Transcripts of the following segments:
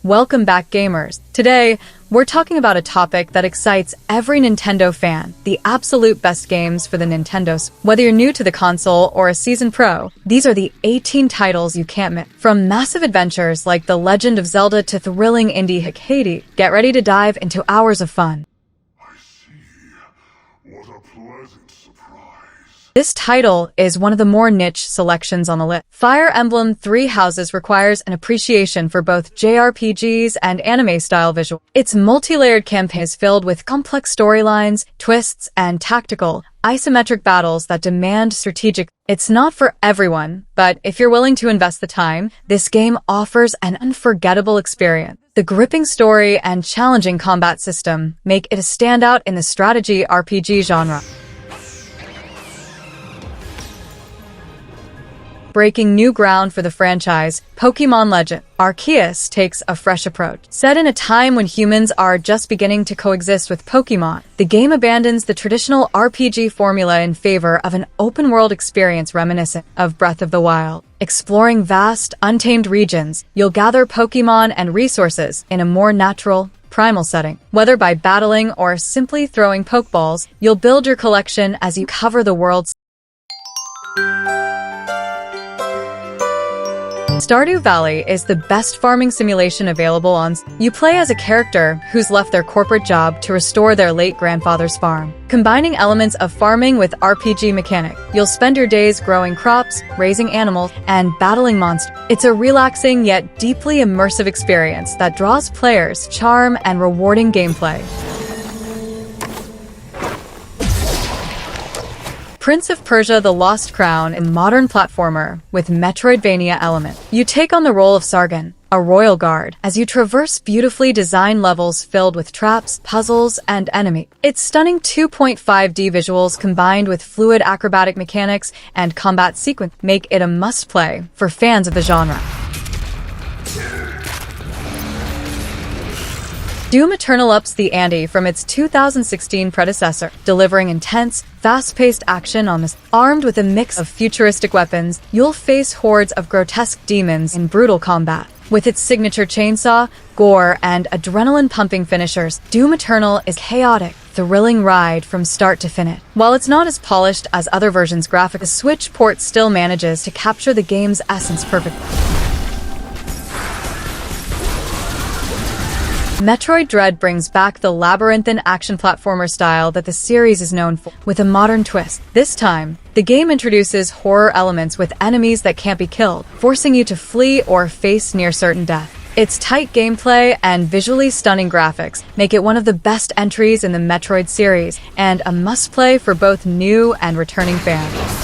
Welcome back, gamers. Today, we're talking about a topic that excites every Nintendo fan, the absolute best games for the Nintendos. Whether you're new to the console or a seasoned pro, these are the 18 titles you can't miss. From massive adventures like The Legend of Zelda to thrilling indie hit Hades, get ready to dive into hours of fun. I see. What a pleasant surprise. This title is one of the more niche selections on the list. Fire Emblem Three Houses requires an appreciation for both JRPGs and anime-style visual. Its multi-layered campaign is filled with complex storylines, twists, and tactical, isometric battles that demand strategic. It's not for everyone, but if you're willing to invest the time, this game offers an unforgettable experience. The gripping story and challenging combat system make it a standout in the strategy RPG genre. Breaking new ground for the franchise, Pokémon Legend Arceus takes a fresh approach. Set in a time when humans are just beginning to coexist with Pokémon, the game abandons the traditional RPG formula in favor of an open-world experience reminiscent of Breath of the Wild. Exploring vast, untamed regions, you'll gather Pokémon and resources in a more natural, primal setting. Whether by battling or simply throwing Pokeballs, you'll build your collection as you cover the world's. Stardew Valley is the best farming simulation available on. You play as a character who's left their corporate job to restore their late grandfather's farm. Combining elements of farming with RPG mechanic, you'll spend your days growing crops, raising animals, and battling monsters. It's a relaxing yet deeply immersive experience that draws players' charm and rewarding gameplay. Prince of Persia: The Lost Crown is a modern platformer with Metroidvania element. You take on the role of Sargon, a royal guard, as you traverse beautifully designed levels filled with traps, puzzles, and enemies. Its stunning 2.5D visuals combined with fluid acrobatic mechanics and combat sequence make it a must-play for fans of the genre. Doom Eternal ups the ante from its 2016 predecessor, delivering intense, fast-paced action on this. Armed with a mix of futuristic weapons, you'll face hordes of grotesque demons in brutal combat. With its signature chainsaw, gore, and adrenaline-pumping finishers, Doom Eternal is a chaotic, thrilling ride from start to finish. While it's not as polished as other versions graphically, the Switch port still manages to capture the game's essence perfectly. Metroid Dread brings back the labyrinthine action platformer style that the series is known for, with a modern twist. This time, the game introduces horror elements with enemies that can't be killed, forcing you to flee or face near certain death. Its tight gameplay and visually stunning graphics make it one of the best entries in the Metroid series, and a must-play for both new and returning fans.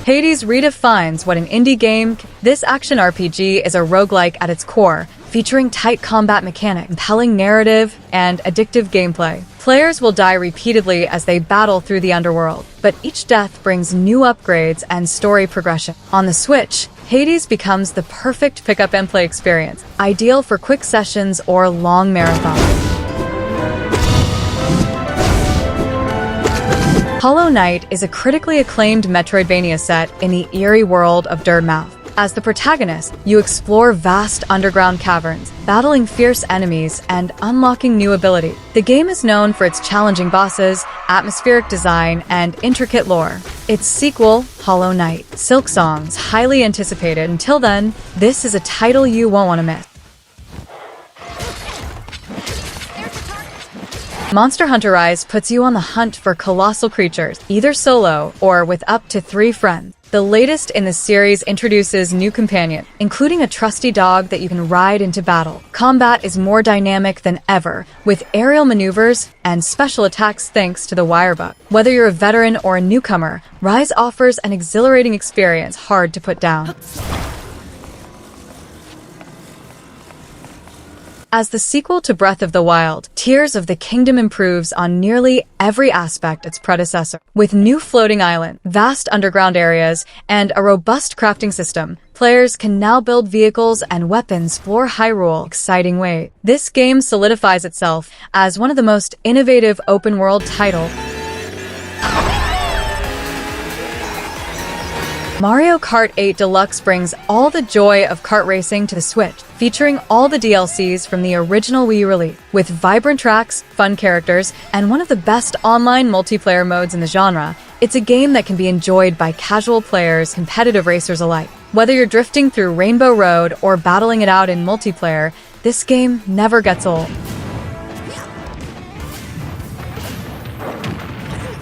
Hades redefines what an indie game can. This action RPG is a roguelike at its core, featuring tight combat mechanics, compelling narrative, and addictive gameplay. Players will die repeatedly as they battle through the underworld, but each death brings new upgrades and story progression. On the Switch, Hades becomes the perfect pick-up and play experience, ideal for quick sessions or long marathons. Hollow Knight is a critically acclaimed Metroidvania set in the eerie world of Dirtmouth. As the protagonist, you explore vast underground caverns, battling fierce enemies and unlocking new abilities. The game is known for its challenging bosses, atmospheric design, and intricate lore. Its sequel, Hollow Knight: Silksong, is highly anticipated. Until then, this is a title you won't want to miss. Monster Hunter Rise puts you on the hunt for colossal creatures, either solo or with up to 3 friends. The latest in the series introduces new companions, including a trusty dog that you can ride into battle. Combat is more dynamic than ever, with aerial maneuvers and special attacks thanks to the wirebug. Whether you're a veteran or a newcomer, Rise offers an exhilarating experience hard to put down. As the sequel to Breath of the Wild, Tears of the Kingdom improves on nearly every aspect its predecessor. With new floating islands, vast underground areas, and a robust crafting system, players can now build vehicles and weapons explore Hyrule in exciting ways. This game solidifies itself as one of the most innovative open-world titles. Mario Kart 8 Deluxe brings all the joy of kart racing to the Switch, featuring all the DLCs from the original Wii release. With vibrant tracks, fun characters, and one of the best online multiplayer modes in the genre, it's a game that can be enjoyed by casual players, competitive racers alike. Whether you're drifting through Rainbow Road or battling it out in multiplayer, this game never gets old.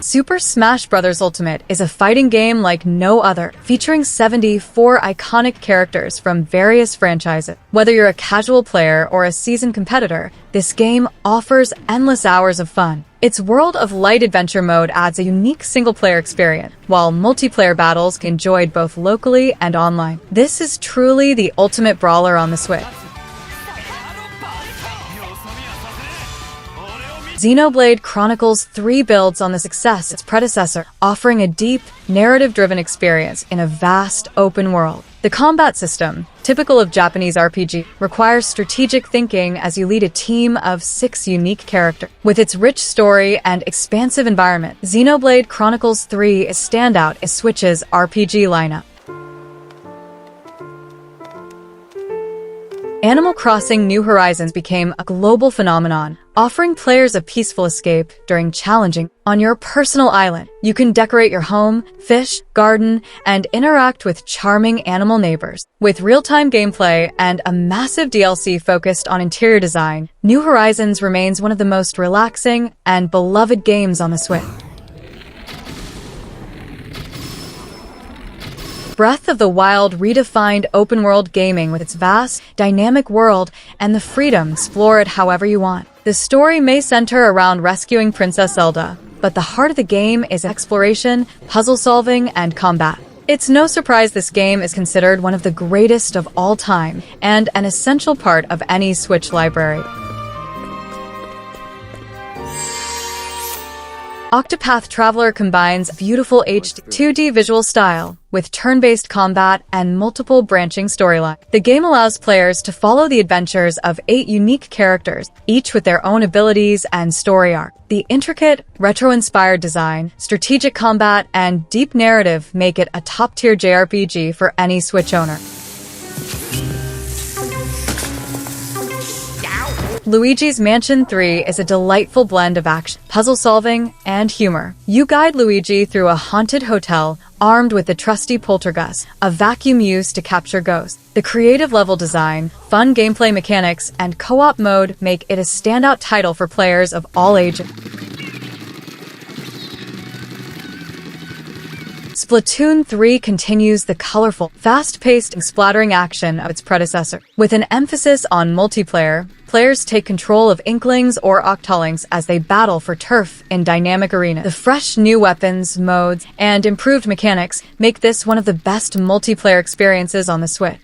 Super Smash Bros. Ultimate is a fighting game like no other, featuring 74 iconic characters from various franchises. Whether you're a casual player or a seasoned competitor, this game offers endless hours of fun. Its World of Light adventure mode adds a unique single-player experience, while multiplayer battles can be enjoyed both locally and online. This is truly the ultimate brawler on the Switch. Xenoblade Chronicles 3 builds on the success of its predecessor, offering a deep, narrative-driven experience in a vast, open world. The combat system, typical of Japanese RPG, requires strategic thinking as you lead a team of 6 unique characters. With its rich story and expansive environment, Xenoblade Chronicles 3 is standout as Switch's RPG lineup. Animal Crossing New Horizons became a global phenomenon, offering players a peaceful escape during challenging. On your personal island, you can decorate your home, fish, garden, and interact with charming animal neighbors. With real-time gameplay and a massive DLC focused on interior design, New Horizons remains one of the most relaxing and beloved games on the Switch. Breath of the Wild redefined open-world gaming with its vast, dynamic world and the freedom to explore it however you want. The story may center around rescuing Princess Zelda, but the heart of the game is exploration, puzzle-solving, and combat. It's no surprise this game is considered one of the greatest of all time and an essential part of any Switch library. Octopath Traveler combines beautiful HD 2D visual style with turn-based combat and multiple branching storylines. The game allows players to follow the adventures of 8 unique characters, each with their own abilities and story arc. The intricate, retro-inspired design, strategic combat, and deep narrative make it a top-tier JRPG for any Switch owner. Luigi's Mansion 3 is a delightful blend of action, puzzle-solving, and humor. You guide Luigi through a haunted hotel armed with the trusty poltergust, a vacuum used to capture ghosts. The creative level design, fun gameplay mechanics, and co-op mode make it a standout title for players of all ages. Splatoon 3 continues the colorful, fast-paced and splattering action of its predecessor. With an emphasis on multiplayer, players take control of Inklings or Octolings as they battle for turf in dynamic arenas. The fresh new weapons, modes, and improved mechanics make this one of the best multiplayer experiences on the Switch.